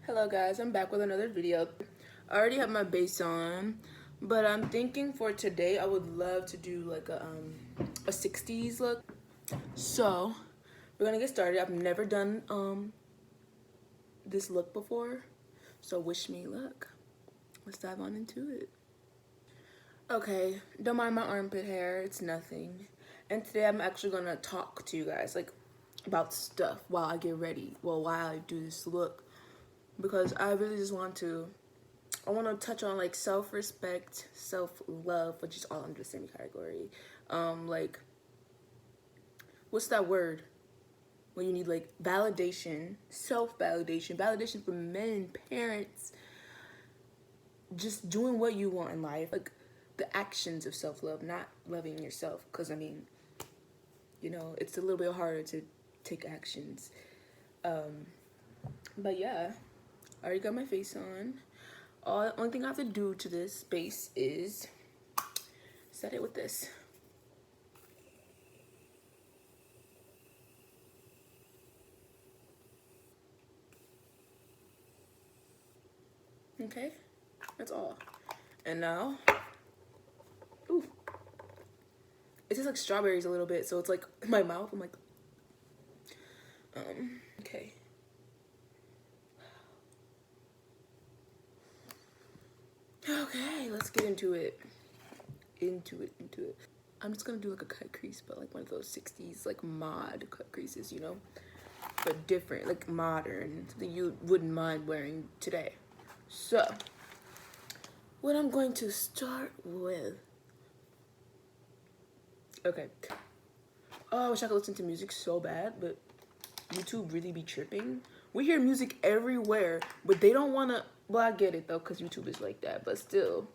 Hello guys, I'm back with another video. I already have my base on, but I'm thinking for today I would love to do like a 60s look. So we're gonna get started. I've never done this look before, so wish me luck. Let's dive on into it. Okay, don't mind my armpit hair, it's nothing. And today I'm actually gonna talk to you guys like about stuff while I get ready. Well, while I do this look, because I really just want to touch on like self-respect, self-love, which is all under the same category. Like, what's that word? When you need like validation, self-validation, validation from men, parents, just doing what you want in life. Like the actions of self-love, not loving yourself. Because I mean, it's a little bit harder to take actions. But yeah, I already got my face on. Only thing I have to do to this base is set it with this. Okay, that's all. And now, ooh, it tastes like strawberries a little bit, so it's like in my mouth. I'm like, okay. Okay, let's get into it. Into it. I'm just gonna do like a cut crease, but like one of those 60s like mod cut creases, but different, like modern, something you wouldn't mind wearing today. So, what I'm going to start with. Okay. Oh, I wish I could listen to music so bad, but YouTube really be tripping. We hear music everywhere, but they don't want to. Well, I get it though, because YouTube is like that, but still.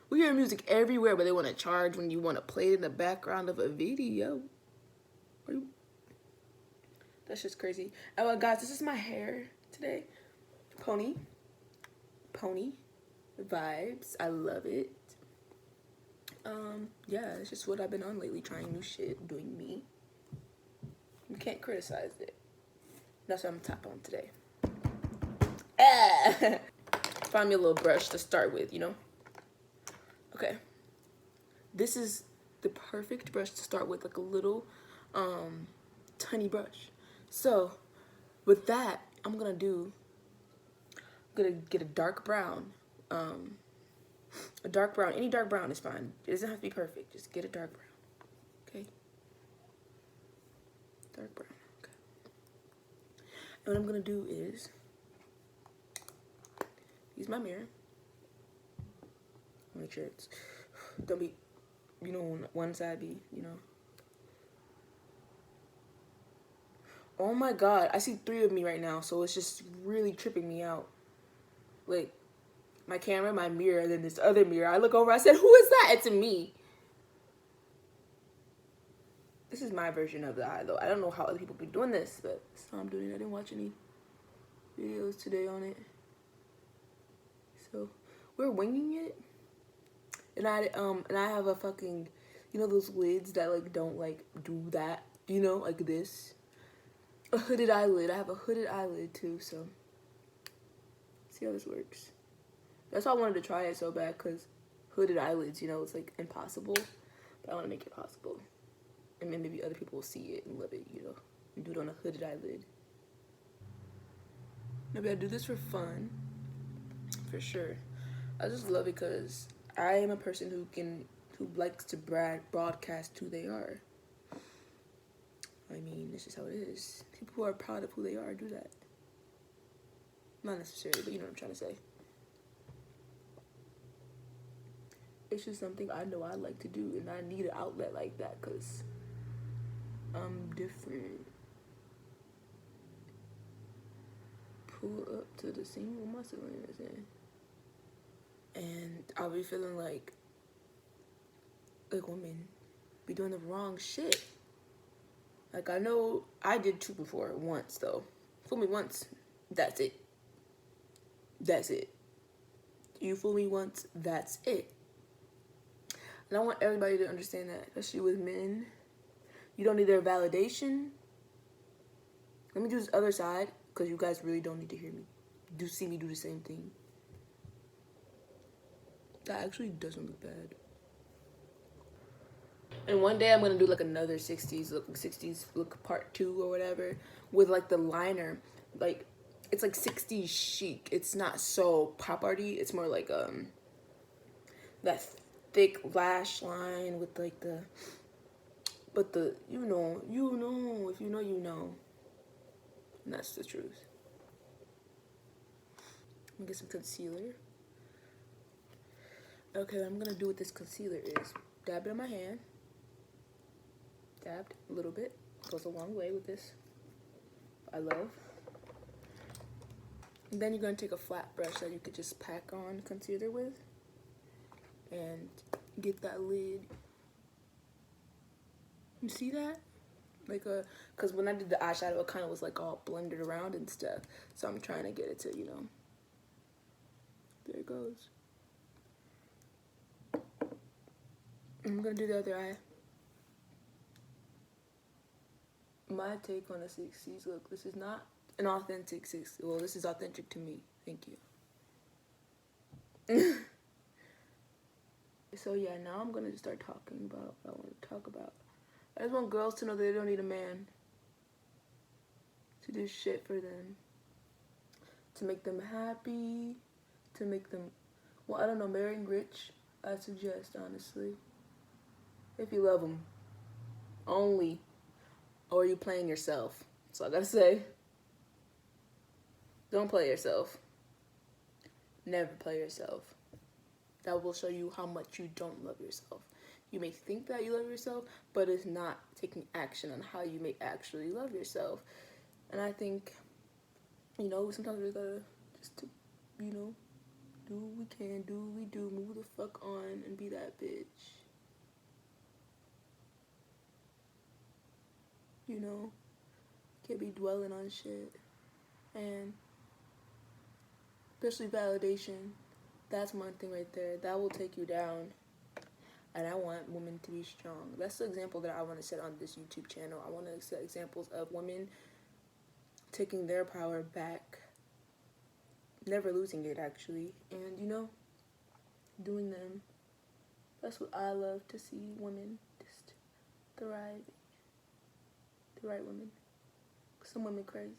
We hear music everywhere, but they want to charge when you want to play it in the background of a video. That's just crazy. Oh, guys, this is my hair today. Pony vibes. I love it. Yeah, it's just what I've been on lately, trying new shit, doing me. You can't criticize it. That's what I'm gonna tap on today. Find me a little brush to start with, Okay. This is the perfect brush to start with, like a little tiny brush. So with that, I'm gonna get a dark brown. A dark brown. Any dark brown is fine. It doesn't have to be perfect. Just get a dark brown. Okay? Dark brown. Okay. And what I'm gonna do is use my mirror. Make sure it's don't be one side be, Oh my god, I see 3 of me right now, so it's just really tripping me out. Like, my camera, my mirror, and then this other mirror. I look over, I said, who is that? It's me. This is my version of the eye, though. I don't know how other people be doing this, but that's how I'm doing it. I didn't watch any videos today on it. So, we're winging it. And I have a fucking, those lids that, like, don't, like, do that, like this. A hooded eyelid. I have a hooded eyelid, too, so. See how this works. That's why I wanted to try it so bad, because hooded eyelids, it's like impossible. But I want to make it possible. And then maybe other people will see it and love it, and do it on a hooded eyelid. Maybe I do this for fun. For sure. I just love it because I am a person who likes to broadcast who they are. I mean, this is how it is. People who are proud of who they are do that. Not necessarily, but you know what I'm trying to say. It's just something I know I like to do, and I need an outlet like that because I'm different. Pull up to the scene with my cylinders in. And I'll be feeling like women be doing the wrong shit. Like, I know I did too before, once though. Fool me once, that's it. That's it. You fool me once, that's it. And I want everybody to understand that, especially with men. You don't need their validation. Let me do this other side, because you guys really don't need to hear me. do see me do the same thing. That actually doesn't look bad. And one day I'm gonna do like another 60s look part 2 or whatever with like the liner, like it's like 60s chic. It's not so pop arty. It's more like that thick lash line with like the, but the if you know you know, and that's the truth. I'm gonna get some concealer. Okay, what I'm gonna do with this concealer is dab it on my hand. Dabbed a little bit, goes a long way with this. I love. And then you're gonna take a flat brush that you could just pack on concealer with, and get that lid. You see that? Like cause when I did the eyeshadow, it kind of was like all blended around and stuff. So I'm trying to get it to, there it goes. I'm gonna do the other eye. My take on a 60s look. This is not an authentic 60s. Well, this is authentic to me. Thank you. So yeah, now I'm gonna just start talking about what I want to talk about. I just want girls to know that they don't need a man to do shit for them, to make them happy, to make them, well, I don't know, marrying rich, I suggest, honestly. If you love them. Only. Or are you playing yourself? That's all I gotta say. Don't play yourself. Never play yourself. That will show you how much you don't love yourself. You may think that you love yourself, but it's not taking action on how you may actually love yourself. And I think, sometimes we gotta just, do what we can, do what we do, move the fuck on, and be that bitch. Can't be dwelling on shit. And especially validation. That's one thing right there. That will take you down. And I want women to be strong. That's the example that I want to set on this YouTube channel. I want to set examples of women taking their power back. Never losing it, actually. And, doing them. That's what I love to see, women just thriving. The right women. Some women crazy.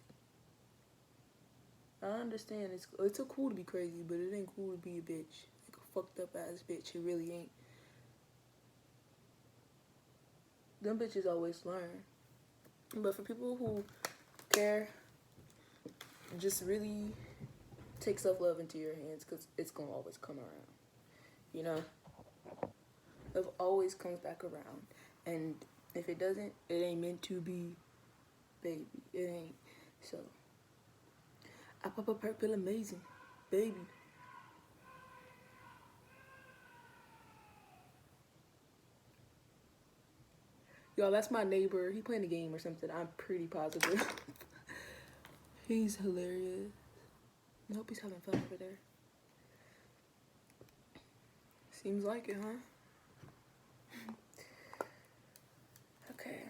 I understand. It's so cool to be crazy, but it ain't cool to be a bitch. Like a fucked up ass bitch. It really ain't. Them bitches always learn. But for people who care, just really take self-love into your hands, because it's going to always come around. It always comes back around. And if it doesn't, it ain't meant to be, baby. It ain't. So, I pop a perk pill amazing, baby. Y'all, that's my neighbor. He playing the game or something. I'm pretty positive. He's hilarious. I hope he's having fun over there. Seems like it, huh? Okay.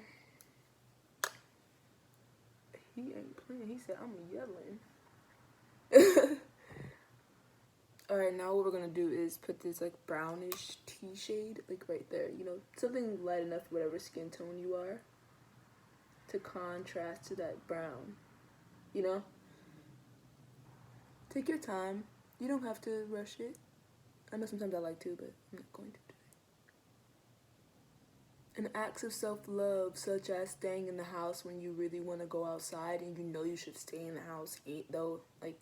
He ain't playing. He said, I'm yelling. Alright, now what we're gonna do is put this like brownish tea shade like right there. Something light enough for whatever skin tone you are, to contrast to that brown. Take your time. You don't have to rush it. I know sometimes I like to, but I'm not going to today. And acts of self-love, such as staying in the house when you really want to go outside and you should stay in the house, though. Like,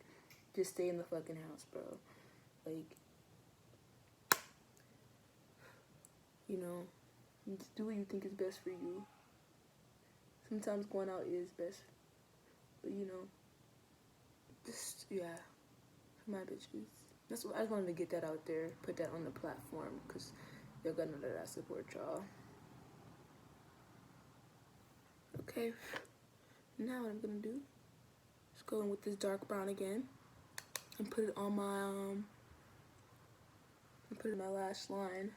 just stay in the fucking house, bro. Like, just do what you think is best for you. Sometimes going out is best. But, just, yeah. My bitches. That's what I just wanted to get that out there, put that on the platform, because y'all gotta know that I support y'all. Okay, now what I'm gonna do is go in with this dark brown again and put it on my put it in my lash line.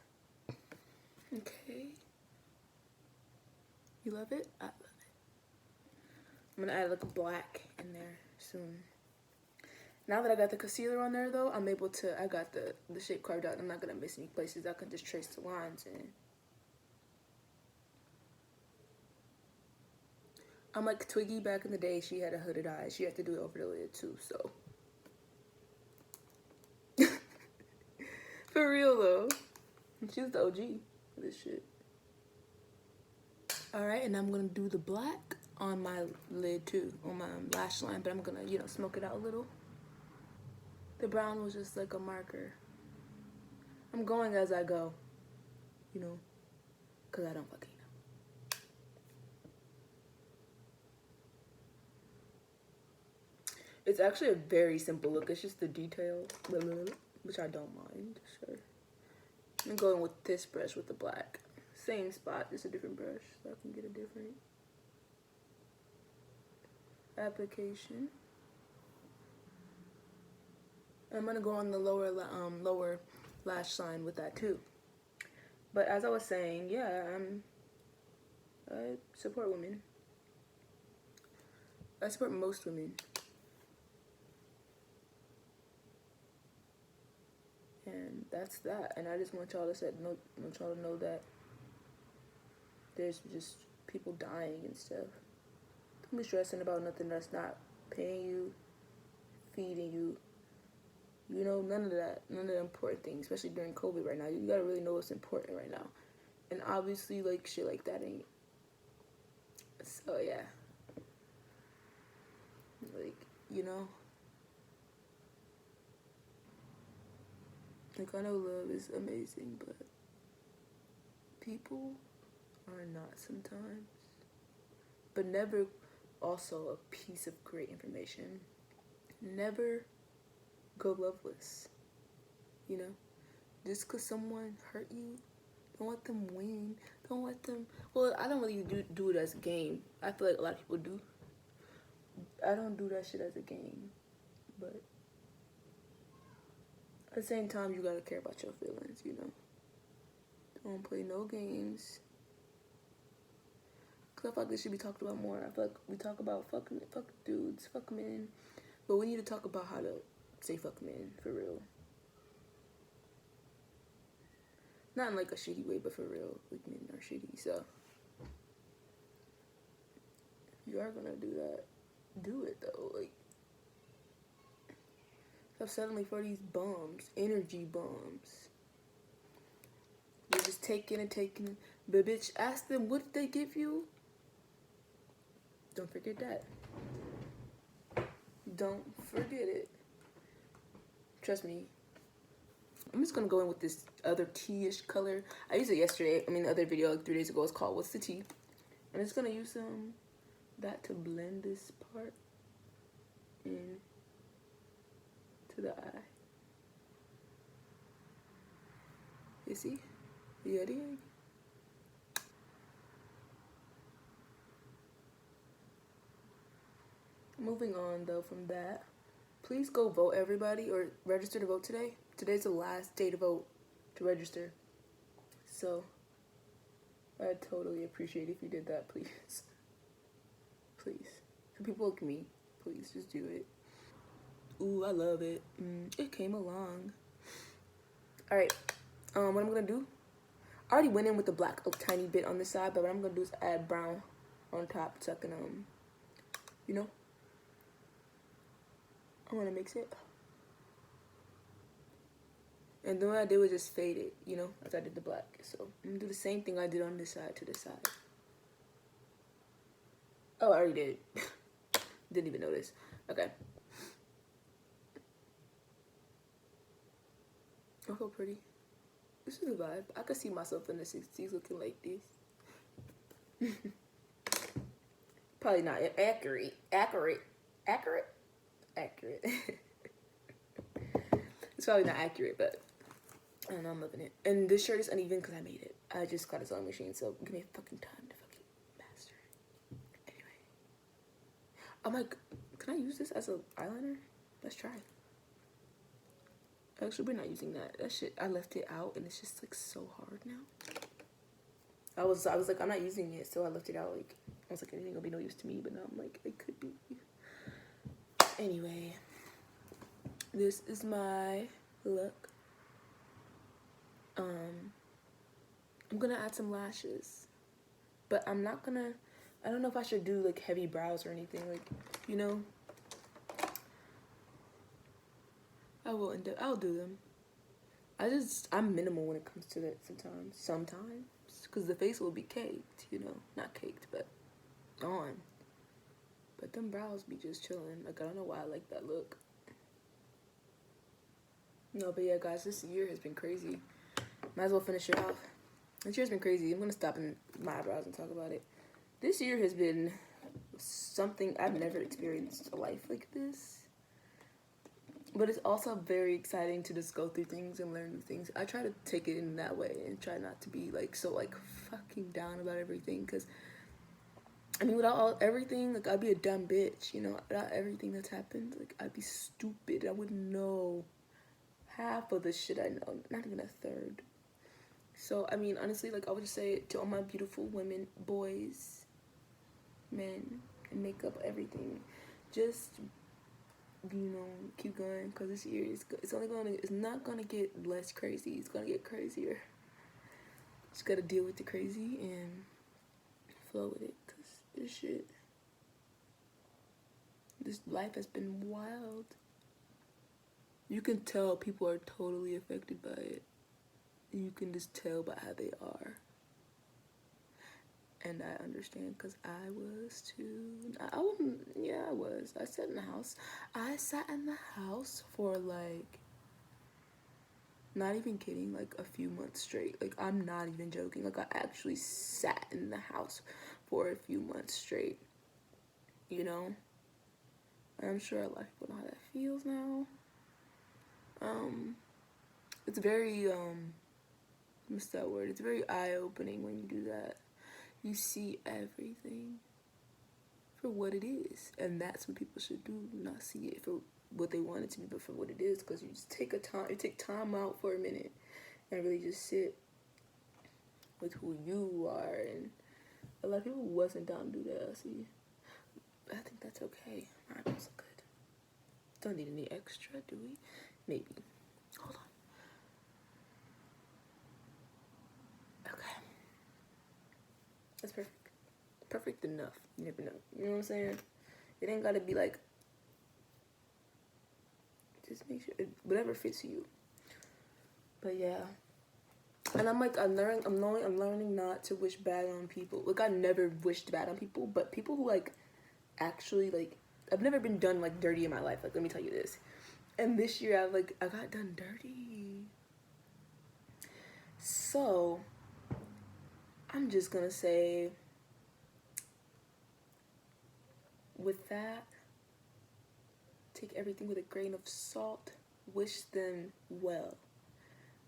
Okay, you love it? I love it. I'm gonna add like a black in there soon. Now that I got the concealer on there though, I'm able to, I got the shape carved out. I'm not gonna miss any places. I can just trace the lines in. I'm like Twiggy back in the day. She had a hooded eye. She had to do it over the lid too, so. For real though. She was the OG for this shit. Alright, and I'm gonna do the black on my lid too, on my lash line, but I'm gonna, you know, smoke it out a little. The brown was just like a marker. I'm going as I go, you know, because I don't fucking know. It's actually a very simple look. It's just the detail, which I don't mind, sure. I'm going with this brush with the black. Same spot, just a different brush, so I can get a different application. I'm gonna go on the lower lash line with that too. But as I was saying, yeah, I support women. I support most women. And that's that. And I just want y'all to know that there's just people dying and stuff. Don't be stressing about nothing that's not paying you, feeding you. You know, none of that. None of the important things, especially during COVID right now. You gotta really know what's important right now. And obviously, like, shit like that ain't. So, yeah. Like, you know. Like, I know love is amazing, but people are not sometimes. But never also a piece of great information. Never go loveless. You know? Just because someone hurt you, don't let them win. Don't let them... Well, I don't really do it as a game. I feel like a lot of people do. I don't do that shit as a game. But at the same time, you gotta care about your feelings, you know? Don't play no games. Because I feel like this should be talked about more. I feel like we talk about fuck dudes, fuck men. But we need to talk about how to say fuck men, for real. Not in like a shitty way, but for real. Like, men are shitty, so. If you are gonna do that, do it though. Like, stop settling for these bums, energy bums. You're just taking and taking. But bitch, ask them what did they give you? Don't forget that. Don't forget it. Trust me. I'm just gonna go in with this other tea-ish color. I used it yesterday. I mean, the other video like 3 days ago. It's called What's the Tea? I'm just gonna use that to blend this part in to the eye. You see? Yeah, dig. Moving on though from that, please go vote, everybody, or register to vote today. Today's the last day to vote, to register. So I'd totally appreciate if you did that, please. Please. For people like me, please just do it. Ooh, I love it. It came along. Alright, what I'm gonna do, I already went in with the black a tiny bit on the side, but what I'm gonna do is add brown on top so I can, you know, I wanna mix it. And then what I did was just fade it, you know, as I did the black. So I'm gonna do the same thing I did on this side to this side. Oh, I already did. Didn't even notice. Okay. I feel pretty. This is a vibe. I could see myself in the 60s looking like this. Probably not accurate. It's probably not accurate, but I don't know, I'm loving it. And this shirt is uneven because I made it. I just got a sewing machine, so give me fucking time to fucking master it. Anyway. I'm like, can I use this as an eyeliner? Let's try. Actually, we're not using that. That shit, I left it out and it's just like so hard now. I was like, I'm not using it, so I left it out. Like, I was like, it ain't gonna be no use to me, but now I'm like, it could be. Anyway. this is my look. I'm gonna add some lashes, but I'm not gonna, I don't know if I should do like heavy brows or anything, like, you know. I'll do them. I'm minimal when it comes to that sometimes, because the face will be caked, you know, not caked, but on. But them brows be just chilling. Like, I don't know why I like that look. No, but yeah, guys, this year has been crazy. Might as well finish it off. This year's been crazy. I'm gonna stop in my eyebrows and talk about it. This year has been something I've never experienced a life like this. But it's also very exciting to just go through things and learn new things. I try to take it in that way and try not to be like so like fucking down about everything, because I mean, without everything, like, I'd be a dumb bitch, you know. Without everything that's happened, like, I'd be stupid. I wouldn't know half of the shit I know, not even a third. So, I mean, honestly, like, I would just say to all my beautiful women, boys, men, and makeup, everything, just, you know, keep going, because this year it's not gonna get less crazy. It's gonna get crazier. Just gotta deal with the crazy and flow with it, because this life has been wild. You can tell people are totally affected by it. You can just tell by how they are. And I understand, because I was too. I was. I sat in the house. I sat in the house for like, not even kidding, like a few months straight. Like, I'm not even joking. Like, I actually sat in the house for a few months straight. You know? I'm sure a lot of people know how that feels now. It's very, what's that word? It's very eye-opening when you do that. You see everything for what it is. And that's what people should do. Not see it for what they want it to be, but for what it is. Because you just take time out for a minute and really just sit with who you are. And a lot of people wasn't down to do that, see. But I think that's okay. My eyebrows look good. Don't need any extra, do we? Maybe. Hold on. Okay. That's perfect. Perfect enough. You never know. You know what I'm saying? It ain't gotta be like, just make sure whatever fits you. But yeah. And I'm learning not to wish bad on people. Like, I never wished bad on people, but people who like actually like, I've never been done like dirty in my life. Like, let me tell you this. And this year I got done dirty. So I'm just gonna say, with that, take everything with a grain of salt. Wish them well,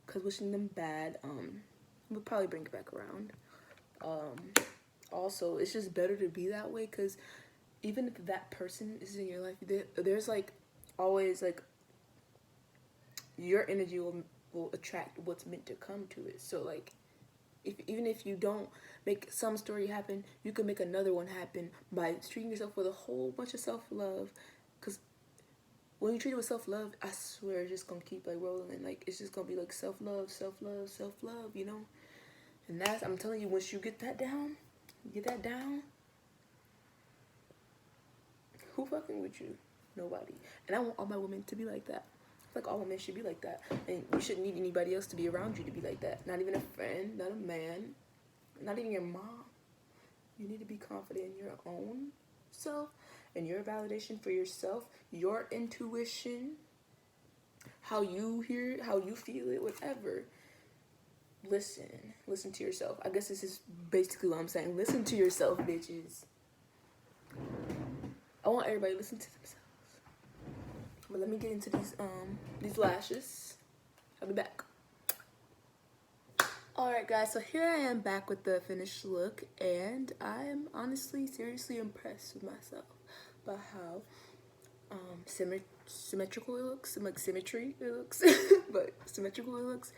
because wishing them bad will probably bring it back around. Also, it's just better to be that way, because even if that person is in your life, there's like always like, your energy will attract what's meant to come to it. So like, even if you don't make some story happen, you can make another one happen by treating yourself with a whole bunch of self-love. Because when you treat it with self-love, I swear it's just gonna keep like rolling. Like, it's just gonna be like self-love, self-love, self-love, you know. And that's, I'm telling you, once you get that down, who fucking with you? Nobody. And I want all my women to be like that. Like, all women should be like that. And you shouldn't need anybody else to be around you to be like that. Not even a friend, not a man, not even your mom. You need to be confident in your own self and your validation for yourself, your intuition, how you hear it, how you feel it, whatever. Listen to yourself. I guess this is basically what I'm saying. Listen to yourself, bitches. I want everybody to listen to themselves. But let me get into these lashes. I'll be back. Alright guys, so here I am back with the finished look, and I'm honestly seriously impressed with myself by how symmetrical it looks, and like symmetry it looks, but symmetrical it looks.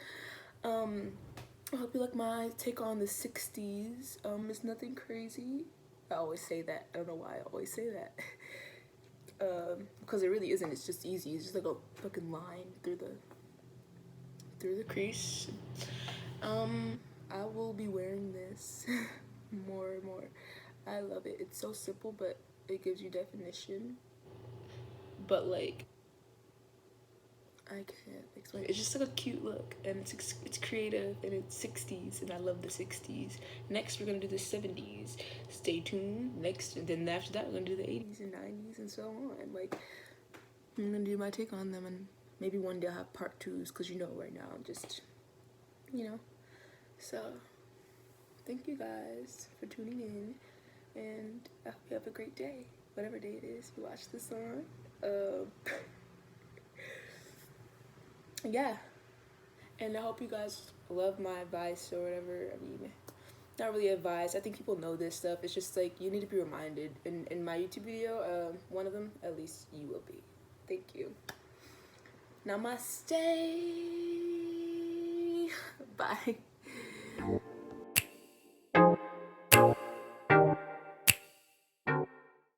I hope you like my take on the 60s. It's nothing crazy. I always say that. I don't know why I always say that. because it really isn't. It's just easy. It's just like a fucking line through the crease. I will be wearing this more and more. I love it. It's so simple, but it gives you definition. But like, I can't explain. It's just like a cute look, and it's creative, and it's 60s, and I love the 60s. Next, we're gonna do the 70s. Stay tuned. Next, and then after that, we're gonna do the 80s and 90s and so on. Like, I'm gonna do my take on them, and maybe one day I'll have part 2s, because you know right now I'm just, you know. So, thank you guys for tuning in, and I hope you have a great day, whatever day it is you watch this on. Yeah, and I hope you guys love my advice or whatever. I mean, not really advice. I think people know this stuff. It's just like you need to be reminded. In my YouTube video, one of them, at least you will be. Thank you. Namaste. Bye.